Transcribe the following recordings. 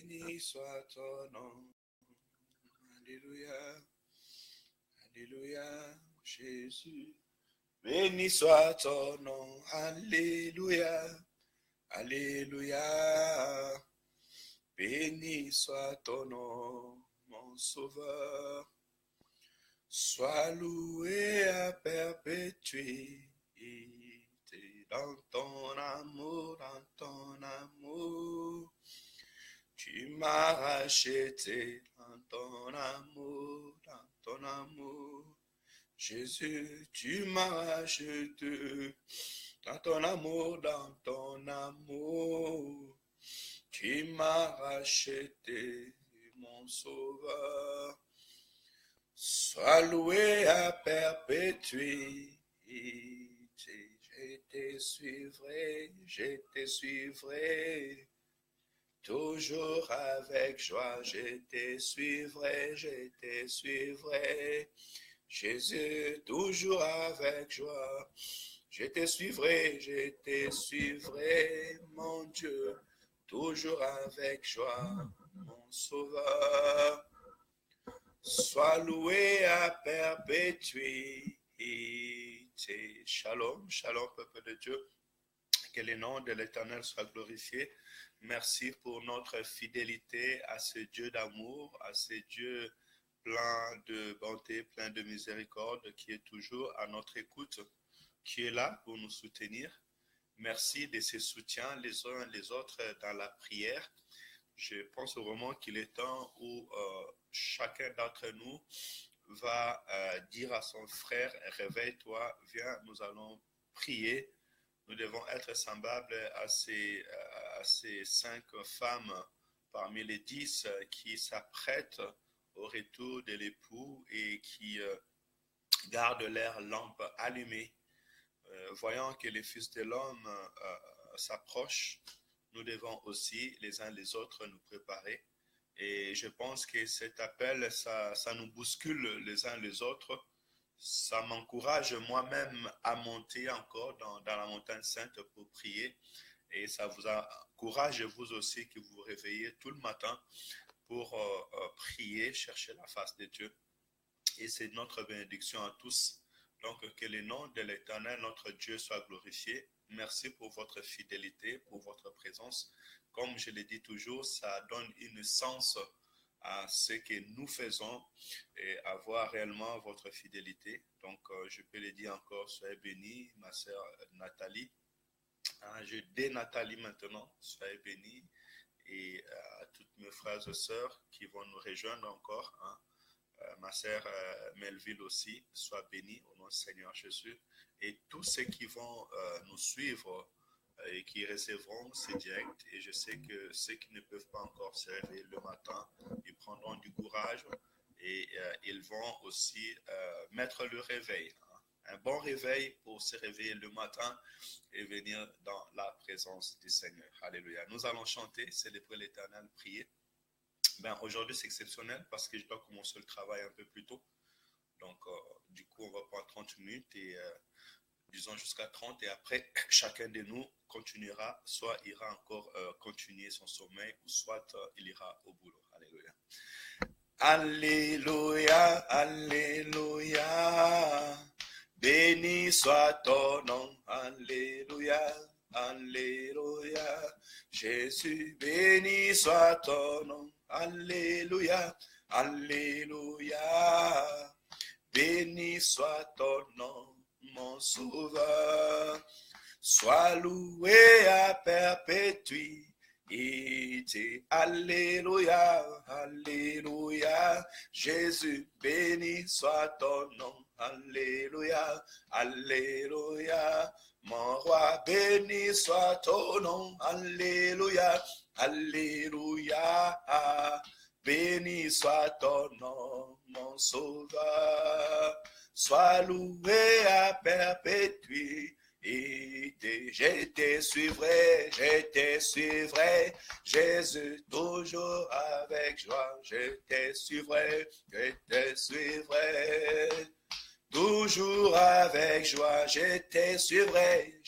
béni soit ton nom. Alléluia, Alléluia, Jésus. Béni soit ton nom. Alléluia, Alléluia. Béni soit ton nom, mon sauveur. Sois loué à perpétuité dans ton amour, dans ton amour. Tu m'as racheté dans ton amour, dans ton amour. Jésus, tu m'as racheté dans ton amour, dans ton amour. Tu m'as racheté, mon sauveur. Sois loué à perpétuité. Je te suivrai. Toujours avec joie, je te suivrai. Jésus, toujours avec joie. Je te suivrai, mon Dieu. Toujours avec joie, mon sauveur. Sois loué à perpétuité. Shalom, shalom, peuple de Dieu. Que le nom de l'Éternel soit glorifié. Merci pour notre fidélité à ce Dieu d'amour, à ce Dieu plein de bonté, plein de miséricorde, qui est toujours à notre écoute, qui est là pour nous soutenir. Merci de ce soutien les uns les autres dans la prière. Je pense vraiment qu'il est temps où chacun d'entre nous va dire à son frère, réveille-toi, viens, nous allons prier. Nous devons être semblables à ces 5 femmes parmi les 10 qui s'apprêtent au retour de l'époux et qui gardent leur lampe allumée. Voyant que le Fils de l'homme s'approche, nous devons aussi les uns les autres nous préparer. Et je pense que cet appel, ça nous bouscule les uns les autres. Ça m'encourage moi-même à monter encore dans la montagne sainte pour prier. Et ça vous encourage vous aussi qui vous réveillez tout le matin pour prier, chercher la face de Dieu. Et c'est notre bénédiction à tous. Donc que le nom de l'Éternel, notre Dieu, soit glorifié. Merci pour votre fidélité, pour votre présence. Comme je le dis toujours, ça donne une sens à ce que nous faisons et à voir réellement votre fidélité. Donc, je peux le dire encore, soyez bénis, ma sœur Nathalie. Je dis Nathalie maintenant, soyez bénis. Et à toutes mes frères et sœurs qui vont nous rejoindre encore, ma sœur Melville aussi, sois bénie au nom du Seigneur Jésus. Et tous ceux qui vont nous suivre et qui recevront ce direct, et je sais que ceux qui ne peuvent pas encore se réveiller le matin, ils prendront du courage et ils vont aussi mettre le réveil. Un bon réveil pour se réveiller le matin et venir dans la présence du Seigneur. Alléluia. Nous allons chanter, célébrer l'Éternel, prier. Aujourd'hui, c'est exceptionnel parce que je dois commencer le travail un peu plus tôt. Donc, du coup, on va prendre 30 minutes et disons jusqu'à 30. Et après, chacun de nous continuera, soit ira encore continuer son sommeil ou soit il ira au boulot. Alléluia. Alléluia, alléluia. Béni soit ton nom. Alléluia, alléluia. Jésus, béni soit ton nom. Alléluia, alléluia. Béni soit ton nom, mon sauveur. Sois loué à perpétuité. Alléluia, alléluia. Jésus, béni soit ton nom. Alléluia, alléluia. Mon roi, béni soit ton nom. Alléluia, alléluia. Béni soit ton nom, mon sauveur. Sois loué à perpétuité. Je te suivrai, Jésus, toujours avec joie, je te suivrai, toujours avec joie, je te suivrai,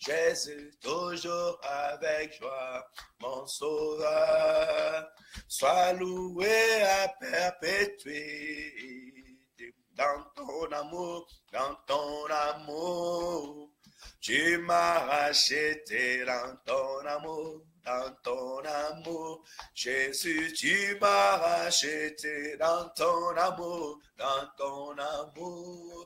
Jésus, toujours avec joie, mon sauveur. Sois loué à perpétuité dans ton amour, dans ton amour. Tu m'as racheté dans ton amour, dans ton amour. Jésus, tu m'as racheté dans ton amour,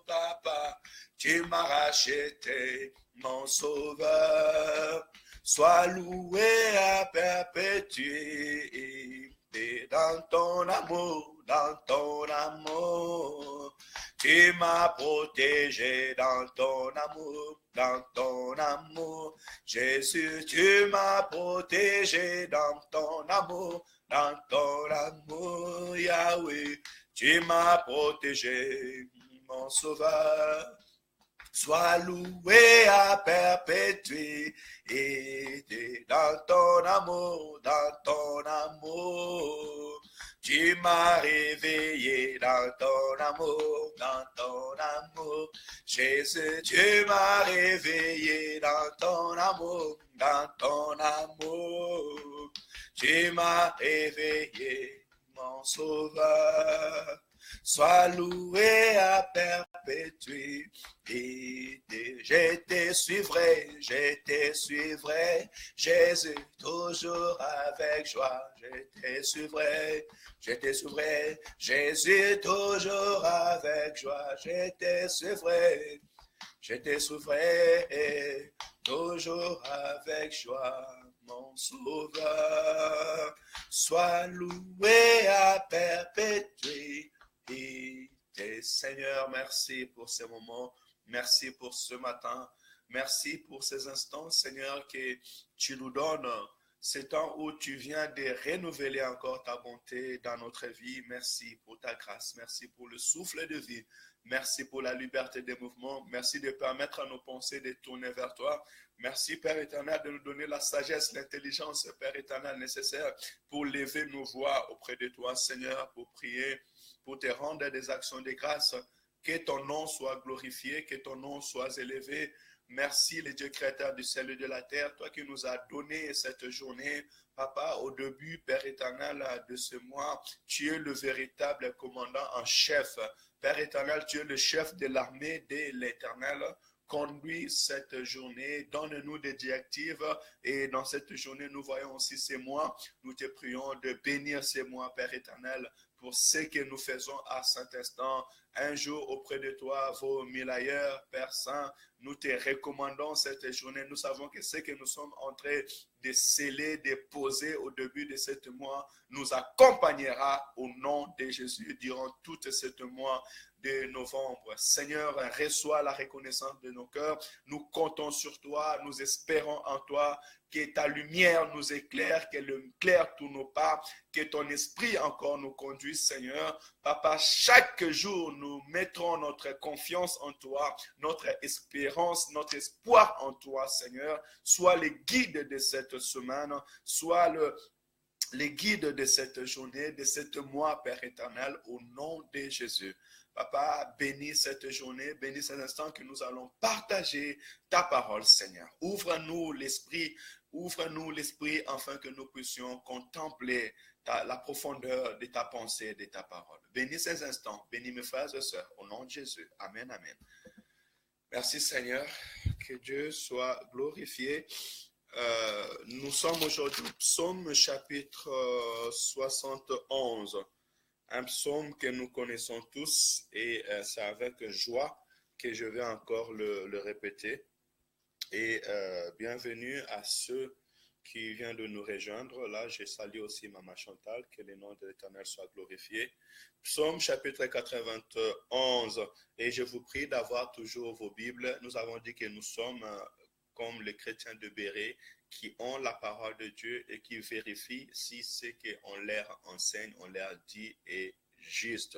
papa. Tu m'as racheté, mon sauveur. Sois loué à perpétuité dans ton amour, dans ton amour. Tu m'as protégé dans ton amour, dans ton amour. Jésus, tu m'as protégé dans ton amour, Yahweh. Tu m'as protégé, mon sauveur. Sois loué à perpétuité dans ton amour, dans ton amour. Tu m'as réveillé dans ton amour, dans ton amour. Jésus, tu m'as réveillé dans ton amour, dans ton amour. Tu m'as réveillé, mon sauveur. Sois loué à perpétuité. Je te suivrai, Jésus, toujours avec joie. Je te suivrai, Jésus, toujours avec joie. Je te suivrai, toujours avec joie. Mon sauveur, sois loué à perpétuité. Seigneur, merci pour ces moments, merci pour ce matin, merci pour ces instants, Seigneur, que tu nous donnes, ces temps où tu viens de renouveler encore ta bonté dans notre vie. Merci pour ta grâce, merci pour le souffle de vie, merci pour la liberté des mouvements, merci de permettre à nos pensées de tourner vers toi. Merci, Père éternel, de nous donner la sagesse, l'intelligence, Père éternel, nécessaire pour lever nos voix auprès de toi, Seigneur, pour prier, pour te rendre des actions de grâce. Que ton nom soit glorifié, que ton nom soit élevé. Merci, le Dieu créateur du ciel et de la terre, toi qui nous as donné cette journée, Papa, au début, Père éternel, de ce mois. Tu es le véritable commandant en chef. Père éternel, tu es le chef de l'armée de l'Éternel. Conduis cette journée, donne-nous des directives et dans cette journée, nous voyons aussi ces mois. Nous te prions de bénir ces mois, Père éternel, pour ce que nous faisons à cet instant. Un jour auprès de toi vaut 1000 ailleurs, Père Saint. Nous te recommandons cette journée. Nous savons que ce que nous sommes en train de sceller, de poser au début de ce mois, nous accompagnera au nom de Jésus durant tout ce mois de novembre. Seigneur, reçois la reconnaissance de nos cœurs. Nous comptons sur toi, nous espérons en toi. Que ta lumière nous éclaire, qu'elle éclaire tous nos pas, que ton esprit encore nous conduise, Seigneur. Papa, chaque jour, nous mettrons notre confiance en toi, notre espérance, notre espoir en toi, Seigneur. Sois le guide de cette semaine, sois le guide de cette journée, de ce mois, Père éternel, au nom de Jésus. Papa, bénis cette journée, bénis cet instant que nous allons partager ta parole, Seigneur. Ouvre-nous l'esprit afin que nous puissions contempler la profondeur de ta pensée, de ta parole. Bénis ces instants, bénis mes frères et sœurs, au nom de Jésus. Amen, amen. Merci, Seigneur, que Dieu soit glorifié. Nous sommes aujourd'hui au psaume chapitre 71. Un psaume que nous connaissons tous et c'est avec joie que je vais encore le répéter. Et bienvenue à ceux qui viennent de nous rejoindre. Là, je salue aussi Maman Chantal, que le nom de l'Éternel soit glorifié. Psaume chapitre 91. Et je vous prie d'avoir toujours vos Bibles. Nous avons dit que nous sommes comme les chrétiens de Béret, qui ont la parole de Dieu et qui vérifient si ce qu'on leur enseigne, on leur dit est juste.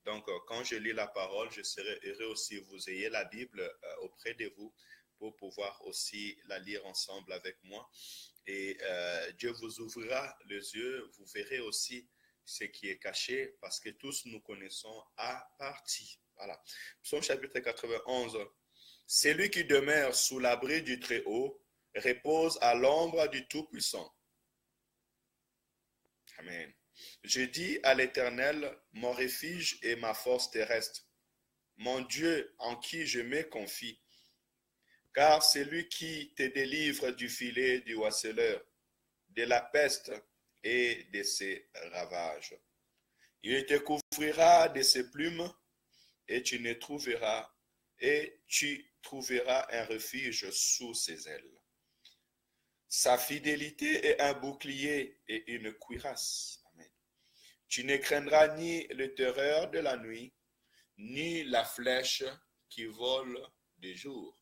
Donc, quand je lis la parole, je serai heureux aussi que vous ayez la Bible auprès de vous pour pouvoir aussi la lire ensemble avec moi. Et Dieu vous ouvrira les yeux, vous verrez aussi ce qui est caché, parce que tous nous connaissons à partie. Voilà. Psaume chapitre 91. Celui qui demeure sous l'abri du Très-Haut repose à l'ombre du Tout-Puissant. Amen. Je dis à l'Éternel, mon refuge et ma force terrestre, mon Dieu en qui je me confie. Car c'est lui qui te délivre du filet du oiseleur, de la peste et de ses ravages. Il te couvrira de ses plumes et tu trouveras un refuge sous ses ailes. Sa fidélité est un bouclier et une cuirasse. Amen. Tu ne craindras ni le terreur de la nuit, ni la flèche qui vole de jour,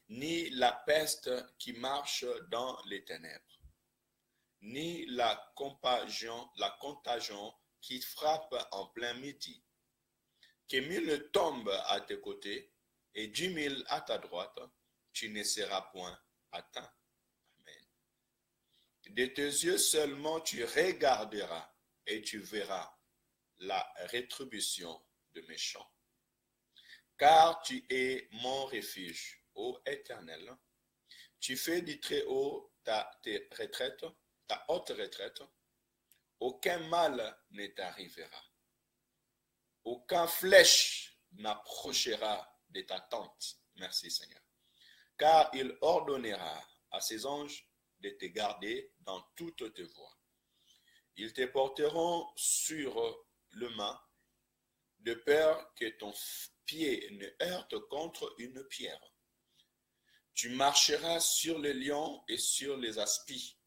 ni la peste qui marche dans les ténèbres, ni la contagion qui frappe en plein midi. Que 1000 tombent à tes côtés et 10 000 à ta droite, tu ne seras point atteint. Amen. De tes yeux seulement tu regarderas et tu verras la rétribution de méchants. Car tu es mon refuge, ô Éternel. Tu fais du Très-Haut ta haute retraite. Aucun mal ne t'arrivera. Aucun flèche n'approchera de ta tente. Merci Seigneur. Car il ordonnera à ses anges de te garder dans toutes tes voies. Ils te porteront sur le main, de peur que ton pied ne heurte contre une pierre. Tu marcheras sur les lions et sur les aspis.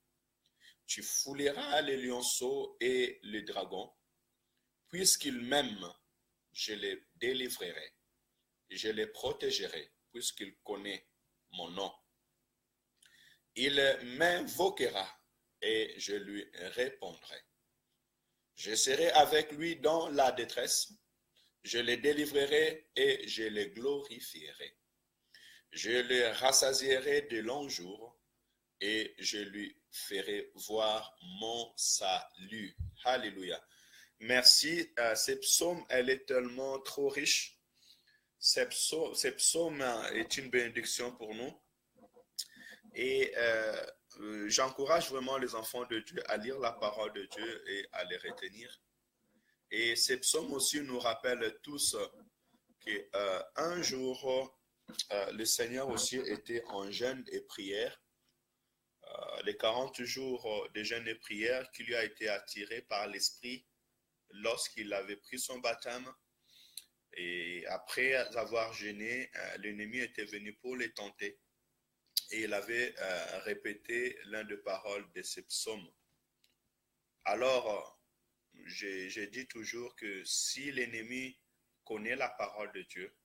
Tu fouleras les lionceaux et les dragons. Puisqu'ils m'aiment, je les délivrerai. Je les protégerai, puisqu'il connaît mon nom. Il m'invoquera et je lui répondrai. Je serai avec lui dans la détresse. Je les délivrerai et je les glorifierai. Je les rassasierai de longs jours et je lui ferai voir mon salut. Alléluia. Merci. Ces psaumes, elle est tellement trop riche. Ces psaumes est une bénédiction pour nous. Et j'encourage vraiment les enfants de Dieu à lire la parole de Dieu et à les retenir. Et ces psaumes aussi nous rappellent tous qu'un jour, le Seigneur aussi était en jeûne et prière. Les 40 jours de jeûne et prière qui lui a été attiré par l'Esprit lorsqu'il avait pris son baptême. Et après avoir jeûné, l'ennemi était venu pour les tenter. Et il avait répété l'un des paroles de ces psaumes. Alors, j'ai dit toujours que si l'ennemi connaît la parole de Dieu,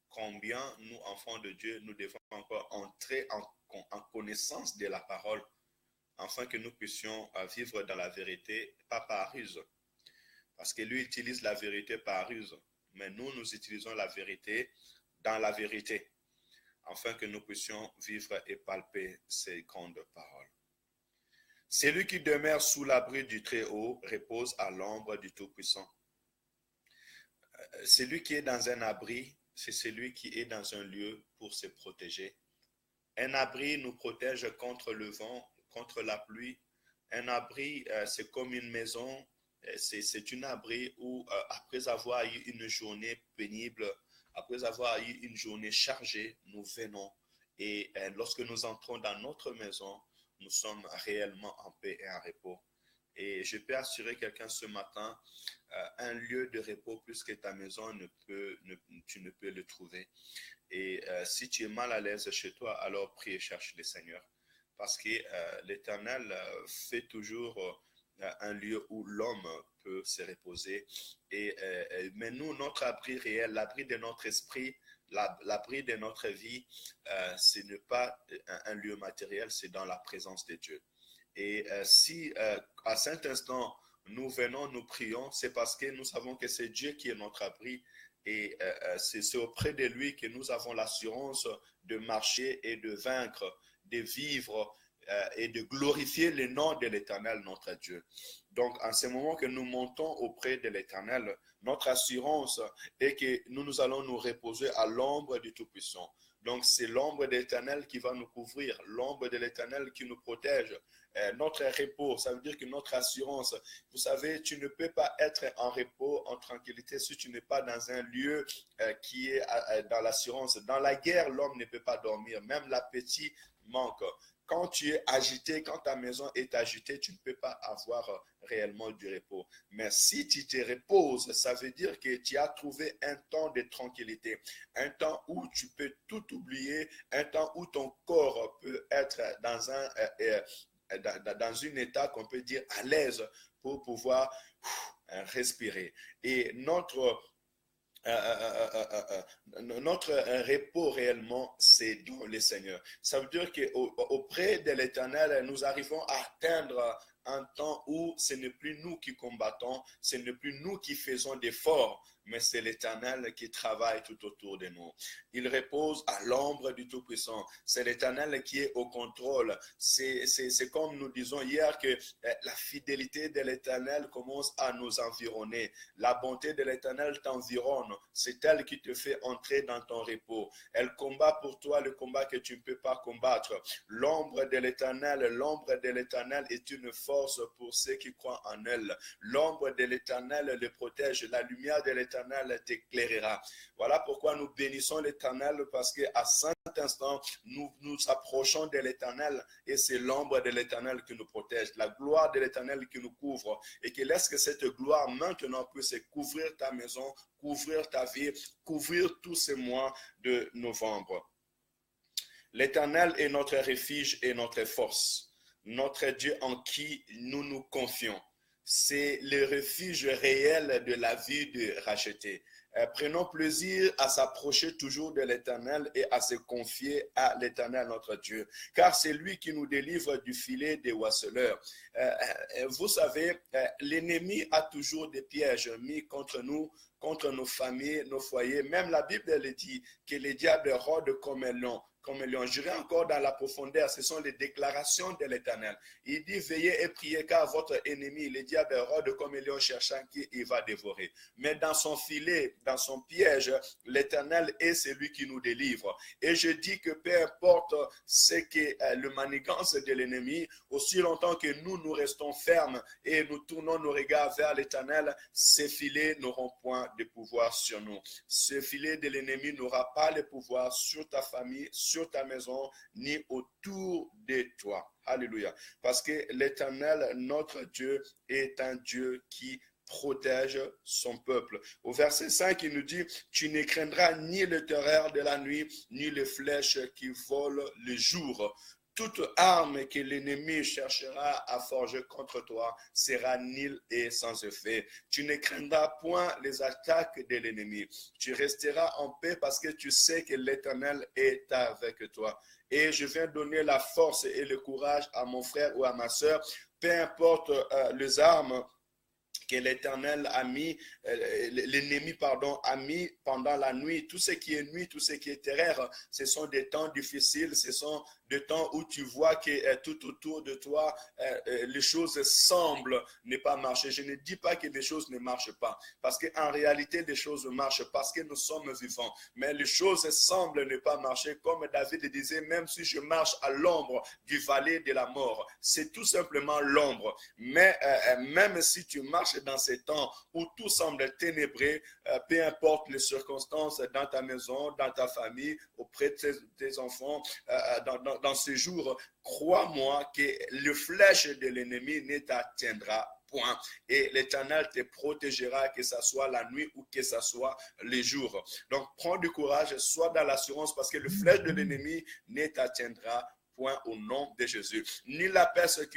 combien nous, enfants de Dieu, nous devons encore entrer en connaissance de la parole, afin que nous puissions vivre dans la vérité, pas par ruse. Parce que lui utilise la vérité par ruse, mais nous utilisons la vérité dans la vérité, afin que nous puissions vivre et palper ces grandes paroles. Celui qui demeure sous l'abri du Très-Haut repose à l'ombre du Tout-Puissant. Celui qui est dans un abri, c'est celui qui est dans un lieu pour se protéger. Un abri nous protège contre le vent, contre la pluie. Un abri, c'est comme une maison. C'est un abri où, après avoir eu une journée pénible, après avoir eu une journée chargée, nous venons. Et lorsque nous entrons dans notre maison, nous sommes réellement en paix et en repos. Et je peux assurer quelqu'un ce matin, un lieu de repos plus que ta maison, tu ne peux le trouver. Et si tu es mal à l'aise chez toi, alors prie et cherche le Seigneur. Parce que l'Éternel fait toujours un lieu où l'homme peut se reposer. Mais nous, notre abri réel, l'abri de notre esprit, l'abri de notre vie, ce n'est pas un lieu matériel, c'est dans la présence de Dieu. Et si à cet instant, nous venons, nous prions, c'est parce que nous savons que c'est Dieu qui est notre abri. Et c'est auprès de lui que nous avons l'assurance de marcher et de vaincre, de vivre et de glorifier le nom de l'Éternel, notre Dieu. Donc, en ce moment que nous montons auprès de l'Éternel, notre assurance est que nous allons nous reposer à l'ombre du Tout-Puissant. Donc, c'est l'ombre de l'Éternel qui va nous couvrir, l'ombre de l'Éternel qui nous protège. Notre repos, ça veut dire que notre assurance, vous savez, tu ne peux pas être en repos, en tranquillité, si tu n'es pas dans un lieu qui est dans l'assurance. Dans la guerre, l'homme ne peut pas dormir, même l'appétit manque. Quand tu es agité, quand ta maison est agitée, tu ne peux pas avoir réellement du repos. Mais si tu te reposes, ça veut dire que tu as trouvé un temps de tranquillité, un temps où tu peux tout oublier, un temps où ton corps peut être dans un état qu'on peut dire à l'aise pour pouvoir respirer. Et notre repos réellement, c'est dans le Seigneur. Ça veut dire qu'auprès de l'Éternel, nous arrivons à atteindre un temps où ce n'est plus nous qui combattons, ce n'est plus nous qui faisons d'efforts, mais c'est l'Éternel qui travaille tout autour de nous. Il repose à l'ombre du Tout-Puissant. C'est l'Éternel qui est au contrôle. C'est comme nous disons hier que la fidélité de l'Éternel commence à nous environner. La bonté de l'Éternel t'environne. C'est elle qui te fait entrer dans ton repos. Elle combat pour toi le combat que tu ne peux pas combattre. L'ombre de l'Éternel est une force pour ceux qui croient en elle. L'ombre de l'Éternel le protège. La lumière de l'Éternel t'éclairera. Voilà pourquoi nous bénissons l'Éternel, parce qu'à cet instant, nous nous approchons de l'Éternel et c'est l'ombre de l'Éternel qui nous protège, la gloire de l'Éternel qui nous couvre, et que laisse que cette gloire maintenant puisse couvrir ta maison, couvrir ta vie, couvrir tous ces mois de novembre. L'Éternel est notre refuge et notre force, notre Dieu en qui nous nous confions. C'est le refuge réel de la vie de racheter. Prenons plaisir à s'approcher toujours de l'Éternel et à se confier à l'Éternel notre Dieu, car c'est lui qui nous délivre du filet des oiseleurs. Vous savez, l'ennemi a toujours des pièges mis contre nous, contre nos familles, nos foyers. Même la Bible le dit que les diables rôdent comme un lion. J'irai encore dans la profondeur, ce sont les déclarations de l'Éternel. Il dit, veillez et priez car votre ennemi, le diable rôde comme un lion cherchant qui il va dévorer. Mais dans son filet, dans son piège, l'Éternel est celui qui nous délivre. Et je dis que peu importe ce que le manigance de l'ennemi, aussi longtemps que nous restons fermes et nous tournons nos regards vers l'Éternel, ces filets n'auront point de pouvoir sur nous. Ce filet de l'ennemi n'aura pas le pouvoir sur ta famille, sur ta maison, ni autour de toi. Alléluia. Parce que l'Éternel, notre Dieu, est un Dieu qui protège son peuple. Au verset 5, il nous dit, tu ne craindras ni le terreur de la nuit, ni les flèches qui volent le jour. Toute arme que l'ennemi cherchera à forger contre toi sera nulle et sans effet. Tu ne craindras point les attaques de l'ennemi. Tu resteras en paix parce que tu sais que l'Éternel est avec toi. Et je viens donner la force et le courage à mon frère ou à ma soeur, peu importe les armes que l'Éternel a mis, l'ennemi, a mis pendant la nuit. Tout ce qui est nuit, tout ce qui est terreur, ce sont des temps difficiles, ce sont des temps où tu vois que tout autour de toi, les choses semblent ne pas marcher. Je ne dis pas que les choses ne marchent pas, parce qu'en réalité, les choses marchent, parce que nous sommes vivants. Mais les choses semblent ne pas marcher, comme David disait, même si je marche à l'ombre du vallée de la mort, c'est tout simplement l'ombre. Mais même si tu marches dans ces temps où tout semble ténébré, peu importe les circonstances dans ta maison, dans ta famille, auprès de tes enfants, dans ce jour, crois-moi que le flèche de l'ennemi ne t'atteindra point. Et l'Éternel te protégera, que ce soit la nuit ou que ce soit les jours. Donc, prends du courage, sois dans l'assurance parce que le flèche de l'ennemi ne t'atteindra point au nom de Jésus. Ni la peste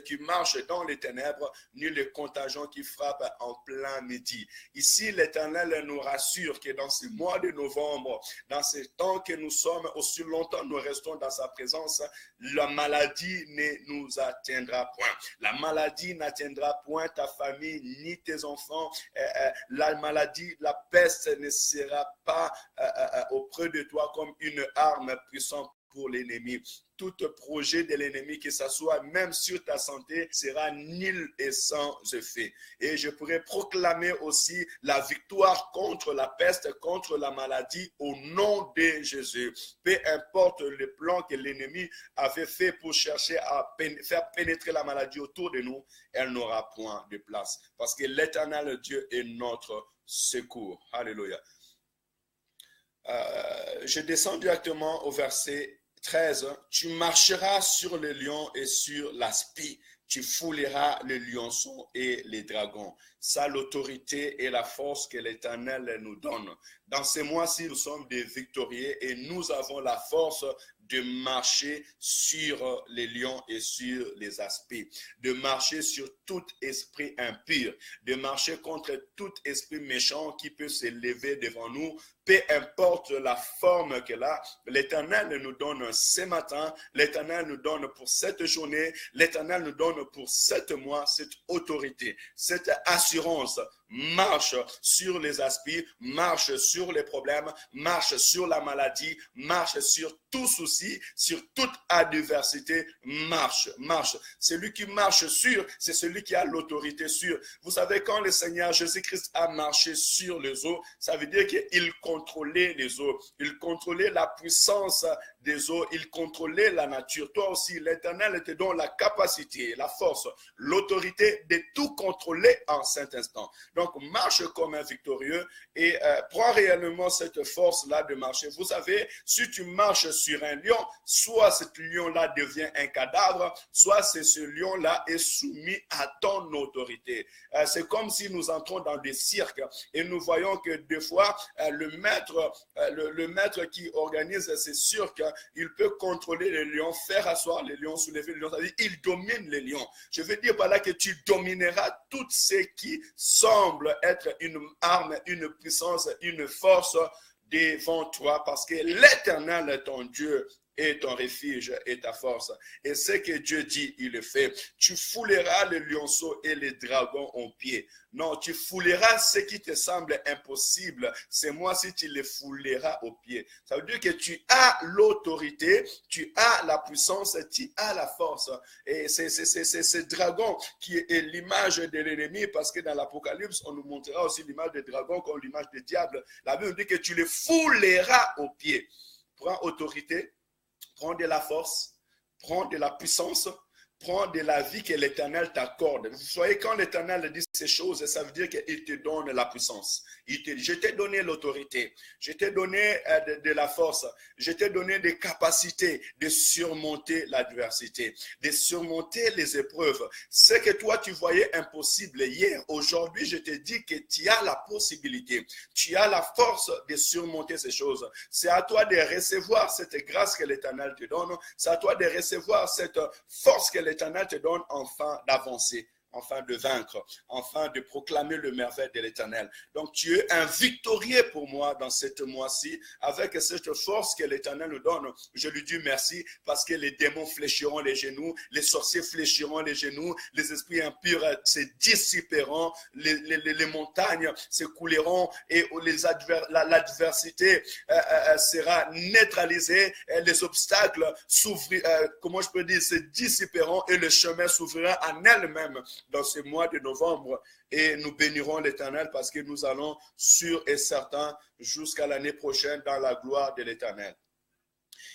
qui marche dans les ténèbres, ni le contagion qui frappe en plein midi. Ici, l'Éternel nous rassure que dans ce mois de novembre, dans ce temps que nous sommes, aussi longtemps nous restons dans sa présence, la maladie ne nous atteindra point. La maladie n'atteindra point ta famille ni tes enfants. La maladie, la peste ne sera pas auprès de toi comme une arme puissante pour l'ennemi. Tout projet de l'ennemi, que ce soit même sur ta santé, sera nul et sans effet. Et je pourrais proclamer aussi la victoire contre la peste, contre la maladie, au nom de Jésus. Peu importe le plan que l'ennemi avait fait pour chercher à faire pénétrer la maladie autour de nous, elle n'aura point de place. Parce que l'Éternel Dieu est notre secours. Alléluia. Je descends directement au verset 13. Tu marcheras sur le lion et sur l'aspi. Tu fouleras les lionceaux et les dragons. Ça, l'autorité et la force que l'Éternel nous donne. Dans ces mois-ci, nous sommes des victorieux et nous avons la force de marcher sur les lions et sur les aspects, de marcher sur tout esprit impur, de marcher contre tout esprit méchant qui peut se lever devant nous, peu importe la forme qu'elle a. L'Éternel nous donne ce matin, l'Éternel nous donne pour cette journée, l'Éternel nous donne pour 7 mois cette autorité, cette assurance. Marche sur les aspects, marche sur les problèmes, marche sur la maladie, marche sur tout souci, sur toute adversité, marche. Celui qui marche sur, c'est celui qui a l'autorité sur. Vous savez, quand le Seigneur Jésus-Christ a marché sur les eaux, ça veut dire qu'il contrôlait les eaux, il contrôlait la puissance des eaux, il contrôlait la nature. Toi aussi, l'Éternel te donne la capacité, la force, l'autorité de tout contrôler en cet instant. Donc, marche comme un victorieux et prends réellement cette force-là de marcher. Vous savez, si tu marches sur un lion, soit ce lion-là devient un cadavre, soit ce lion-là est soumis à ton autorité. C'est comme si nous entrons dans des cirques et nous voyons que des fois, le maître qui organise ces cirques, il peut contrôler les lions, faire asseoir les lions, soulever les lions, c'est-à-dire il domine les lions. Je veux dire par là que tu domineras tout ce qui semble être une arme, une puissance, une force devant toi, parce que l'Éternel, ton Dieu, est ton refuge et ta force. Et ce que Dieu dit, il le fait. Tu fouleras les lionceaux et les dragons en pied. Non, tu fouleras ce qui te semble impossible. C'est moi si tu les fouleras au pied. Ça veut dire que tu as l'autorité, tu as la puissance, tu as la force. Et c'est ce dragon qui est l'image de l'ennemi, parce que dans l'Apocalypse, on nous montrera aussi l'image des dragons comme l'image des diables. La Bible dit que tu les fouleras au pied. Prends autorité, prends de la force, prends de la puissance, prends de la vie que l'Éternel t'accorde. Vous voyez, quand l'Éternel dit ces choses, ça veut dire qu'il te donne la puissance. Je t'ai donné l'autorité, je t'ai donné de la force, je t'ai donné des capacités de surmonter l'adversité, de surmonter les épreuves. Ce que toi tu voyais impossible hier, aujourd'hui je te dis que tu as la possibilité, tu as la force de surmonter ces choses. C'est à toi de recevoir cette grâce que l'Éternel te donne, c'est à toi de recevoir cette force que l'Éternel te donne, enfin d'avancer, enfin de vaincre, enfin de proclamer le merveille de l'Éternel. Donc tu es un victorieux pour moi dans cette mois-ci, avec cette force que l'Éternel nous donne. Je lui dis merci, parce que les démons fléchiront les genoux, les sorciers fléchiront les genoux, les esprits impurs se dissiperont, les montagnes s'écouleront et l'adversité sera neutralisée, les obstacles se dissiperont et le chemin s'ouvrira en elle-même dans ce mois de novembre, et nous bénirons l'Éternel parce que nous allons sûr et certain jusqu'à l'année prochaine dans la gloire de l'Éternel.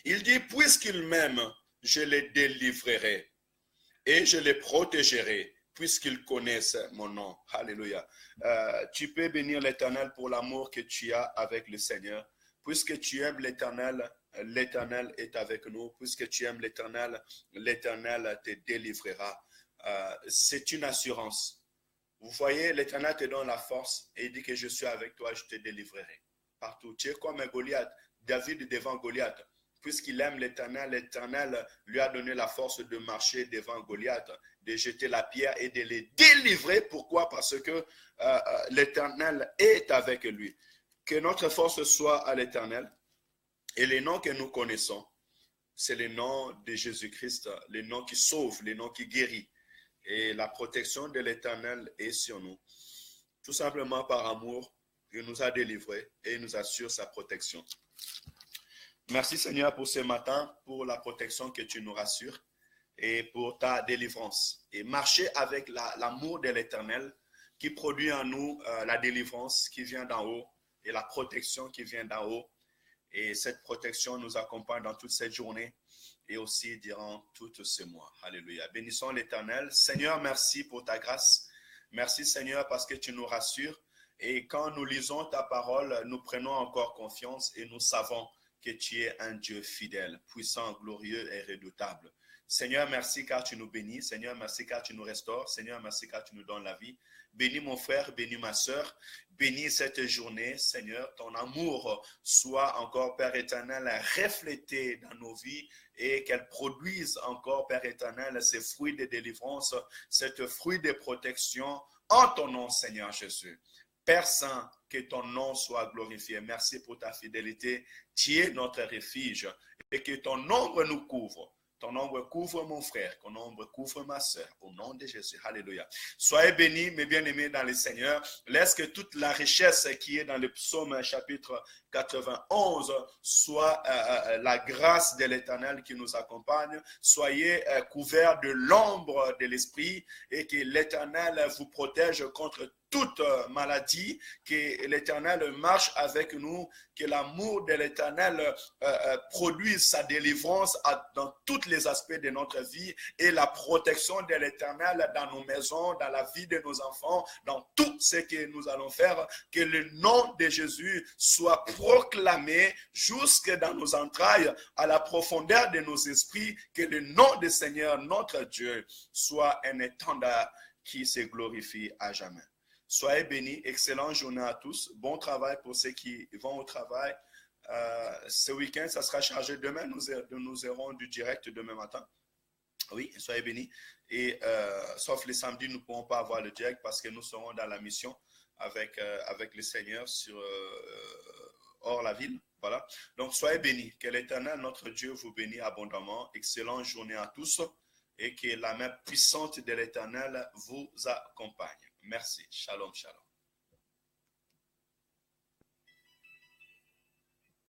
Il dit, puisqu'il m'aime, je les délivrerai et je les protégerai puisqu'ils connaissent mon nom. Alléluia. Tu peux bénir l'Éternel pour l'amour que tu as avec le Seigneur. Puisque tu aimes l'Éternel, l'Éternel est avec nous. Puisque tu aimes l'Éternel, l'Éternel te délivrera. C'est une assurance. Vous voyez, l'Éternel te donne la force et il dit que je suis avec toi, je te délivrerai partout. Tu es comme un Goliath, David devant Goliath. Puisqu'il aime l'Éternel, l'Éternel lui a donné la force de marcher devant Goliath, de jeter la pierre et de les délivrer. Pourquoi? Parce que l'Éternel est avec lui. Que notre force soit à l'Éternel. Et les noms que nous connaissons, c'est les noms de Jésus-Christ, les noms qui sauvent, les noms qui guérissent. Et la protection de l'Éternel est sur nous. Tout simplement par amour, il nous a délivrés et il nous assure sa protection. Merci Seigneur pour ce matin, pour la protection que tu nous rassures et pour ta délivrance. Et marcher avec l'amour de l'Éternel qui produit en nous la délivrance qui vient d'en haut et la protection qui vient d'en haut. Et cette protection nous accompagne dans toute cette journée et aussi durant tout ce mois. Alléluia. Bénissons l'Éternel. Seigneur, merci pour ta grâce. Merci Seigneur parce que tu nous rassures. Et quand nous lisons ta parole, nous prenons encore confiance et nous savons que tu es un Dieu fidèle, puissant, glorieux et redoutable. Seigneur, merci car tu nous bénis. Seigneur, merci car tu nous restaures. Seigneur, merci car tu nous donnes la vie. Bénis mon frère, bénis ma soeur. Bénis cette journée, Seigneur. Ton amour soit encore, Père éternel, reflété dans nos vies et qu'elle produise encore, Père éternel, ces fruits de délivrance, ces fruits de protection en ton nom, Seigneur Jésus. Père Saint, que ton nom soit glorifié. Merci pour ta fidélité. Tu es notre refuge et que ton ombre nous couvre. Ton ombre couvre mon frère, ton ombre couvre ma soeur, au nom de Jésus. Alléluia. Soyez bénis, mes bien-aimés dans le Seigneur. Laisse que toute la richesse qui est dans le psaume chapitre 91 soit la grâce de l'Éternel qui nous accompagne. Soyez couverts de l'ombre de l'Esprit et que l'Éternel vous protège contre toute maladie, que l'Éternel marche avec nous, que l'amour de l'Éternel produise sa délivrance dans tous les aspects de notre vie et la protection de l'Éternel dans nos maisons, dans la vie de nos enfants, dans tout ce que nous allons faire, que le nom de Jésus soit proclamé jusque dans nos entrailles, à la profondeur de nos esprits, que le nom du Seigneur, notre Dieu, soit un étendard qui se glorifie à jamais. Soyez bénis, excellente journée à tous. Bon travail pour ceux qui vont au travail. Ce week-end, ça sera chargé. Demain, nous aurons du direct demain matin. Oui, soyez bénis. Et sauf les samedis, nous ne pourrons pas avoir le direct parce que nous serons dans la mission avec le Seigneur hors la ville. Voilà. Donc, soyez bénis. Que l'Éternel, notre Dieu, vous bénisse abondamment. Excellente journée à tous. Et que la main puissante de l'Éternel vous accompagne. Merci. Shalom, shalom.